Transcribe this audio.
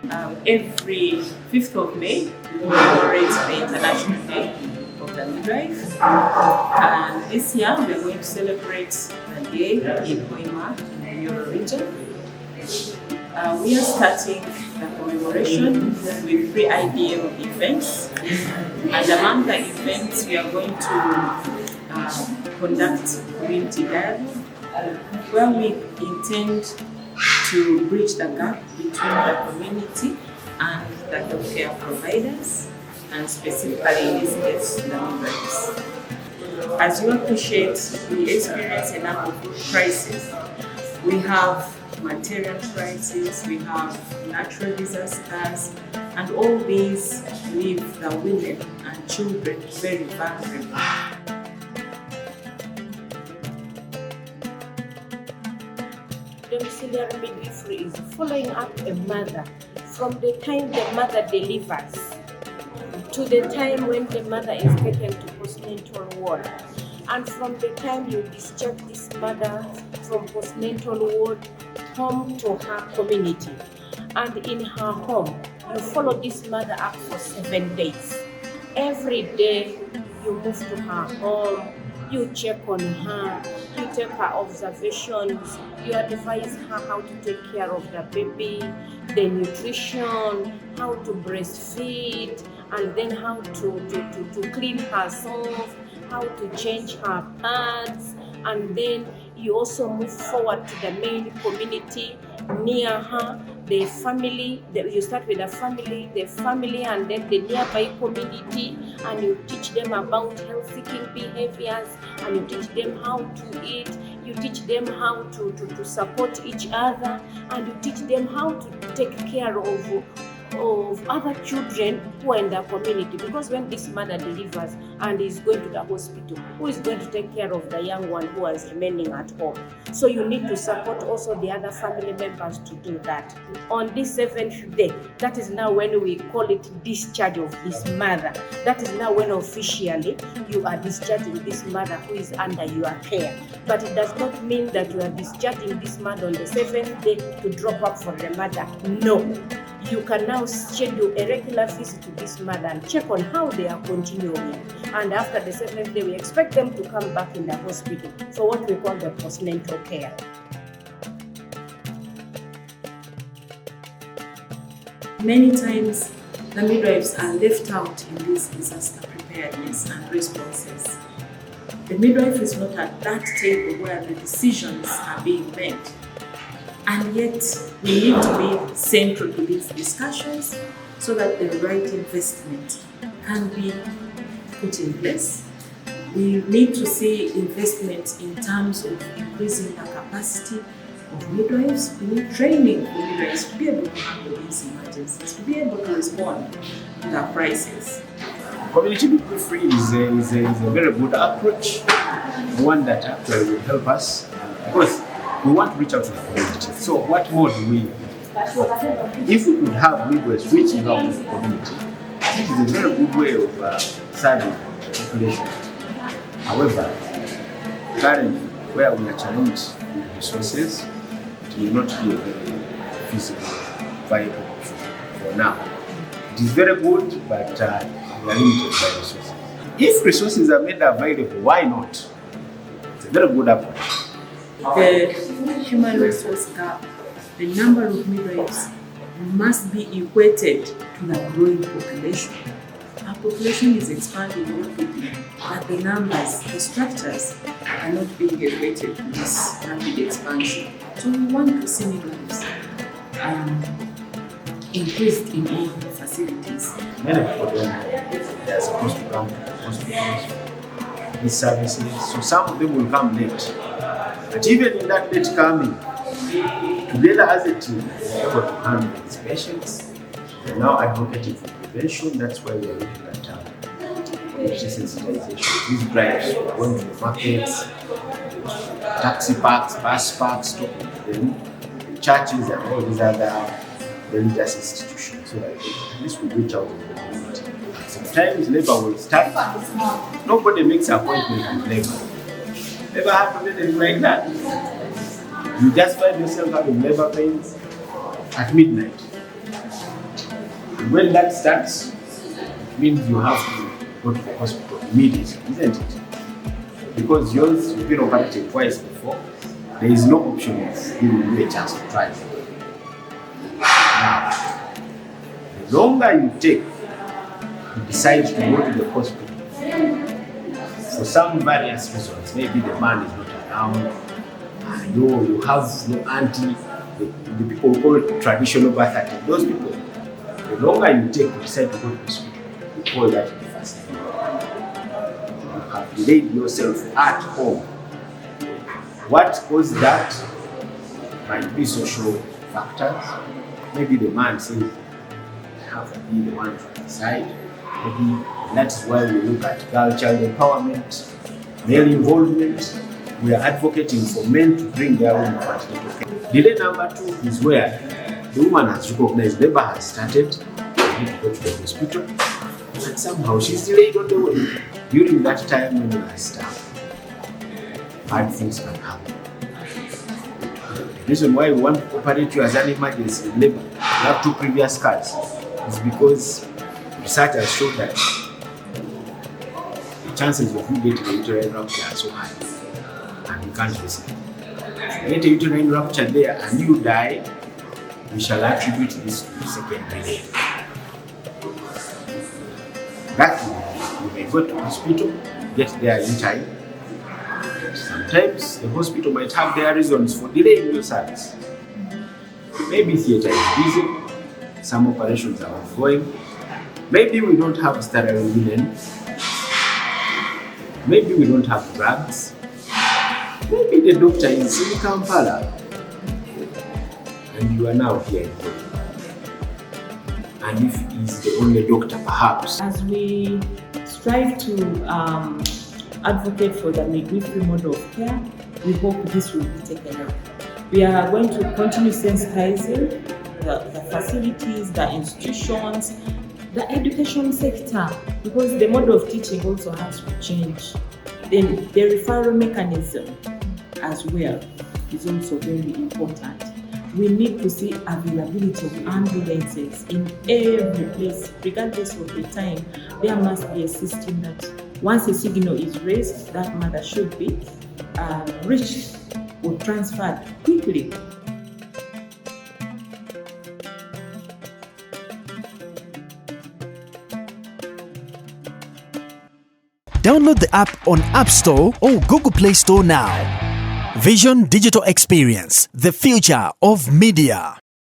Every 5th of May, we commemorate the International Day of the Midwife. And this year, we're going to celebrate the day in Hoima, in the Euro region. We are starting the commemoration with 3 ideal events. And among the events, we are going to conduct community dialogue, where we intend to bridge the gap between the community and the healthcare providers, and specifically in this case, the midwives. As you appreciate, we experience a number of crises. We have material crises, we have natural disasters, and all these leave the women and children very vulnerable. Domiciliary midwifery is following up a mother from the time the mother delivers to the time when the mother is taken to postnatal ward. And from the time you discharge this mother from postnatal ward home to her community. And in her home, you follow this mother up for 7 days. Every day you move to her home, you check on her, you take her observations, you advise her how to take care of the baby, the nutrition, how to breastfeed, and then how to clean herself, how to change her pads, and then you also move forward to the main community near her, the family. You start with the family, and then the nearby community, and you teach them about health-seeking behaviors, and you teach them how to eat, you teach them how to support each other, and you teach them how to take care of other children who are in the community. Because when this mother delivers and is going to the hospital, who is going to take care of the young one who is remaining at home? So you need to support also the other family members to do that. On this 7th day, that is now when we call it discharge of this mother. That is now when officially you are discharging this mother who is under your care. But it does not mean that you are discharging this mother on the 7th day to drop up for the mother. No. You can now schedule a regular visit to this mother and check on how they are continuing. And after the 7th day, we expect them to come back in the hospital for what we call the postnatal care. Many times, the midwives are left out in this disaster preparedness and responses. The midwife is not at that table where the decisions are being made. And yet, we need to be central to these discussions so that the right investment can be put in place. We need to see investment in terms of increasing the capacity of midwives. We need training for midwives to be able to handle these emergencies, to be able to respond to the crisis. Community midwifery is a very good approach, one that actually will help us, because we want to reach out to the community. So what more do we need? If we could have midwives reaching out to the community, it is a very good way of serving the population. However, currently, where we are challenged with resources, it will not be a very feasible, viable option for now. It is very good, but we are limited by resources. If resources are made available, why not? It's a very good approach. The human resource gap, the number of midwives must be equated to the growing population. Our population is expanding rapidly, but the numbers, the structures are not being equated to this rapid expansion. So we want to see midwives increased in all facilities. Many people don't know they are supposed to come to hospitals, these services, so some of them will come late. But even in that late coming, together as a team, we are able to handle these patients. We are now advocating for prevention. That's why we are looking at sensitization. These drives, going to the markets, taxi parks, bus parks, talking to them, the churches and all these other religious institutions, so that at least we reach out to the community. Sometimes labor will start. Nobody makes an appointment with labor. Ever happened to anything like that? You just find yourself having labor pains at midnight. When that starts, it means you have to go to the hospital immediately, isn't it? Because yours, you've been operated twice before, there is no option of giving you a chance to try. Now, the longer you take to decide to go to the hospital, for some various reasons, maybe the man is not around, you have no auntie, the people who call it traditional birth attendant, those people, the longer you take to decide to go to the hospital, we call that the first thing. You have delayed yourself at home. What caused that might be social factors. Maybe the man says, I have to be the one to decide. Maybe that's why we look at girl-child empowerment, male involvement. We are advocating for men to bring their own fertility care. Delay number 2 is where the woman has recognized labor has started, they need to go to the hospital, and somehow she's delayed on the way. During that time when you are staff, bad things can happen. The reason why we want to operate you as an emergency in labor, you have 2 previous cards, is because research has shown that the chances of you getting a uterine rupture are so high, and you can't risk it. If you get a uterine rupture there and you die, we shall attribute this to second delay. That you may go to the hospital, get there in time. Sometimes the hospital might have their reasons for delaying your service. Maybe theatre is busy, some operations are ongoing. Maybe we don't have sterile linen. Maybe we don't have drugs. Maybe the doctor is in Kampala and you are now here in Uganda. And if he's the only doctor, perhaps. As we strive to advocate for the midwifery model of care, we hope this will be taken up. We are going to continue sensitizing the facilities, the institutions, the education sector, because the model of teaching also has to change. Then the referral mechanism as well is also very important. We need to see availability of ambulances in every place, regardless of the time. There must be a system that once a signal is raised, that mother should be reached or transferred quickly. Download the app on App Store or Google Play Store now. Vision Digital Experience, the future of media.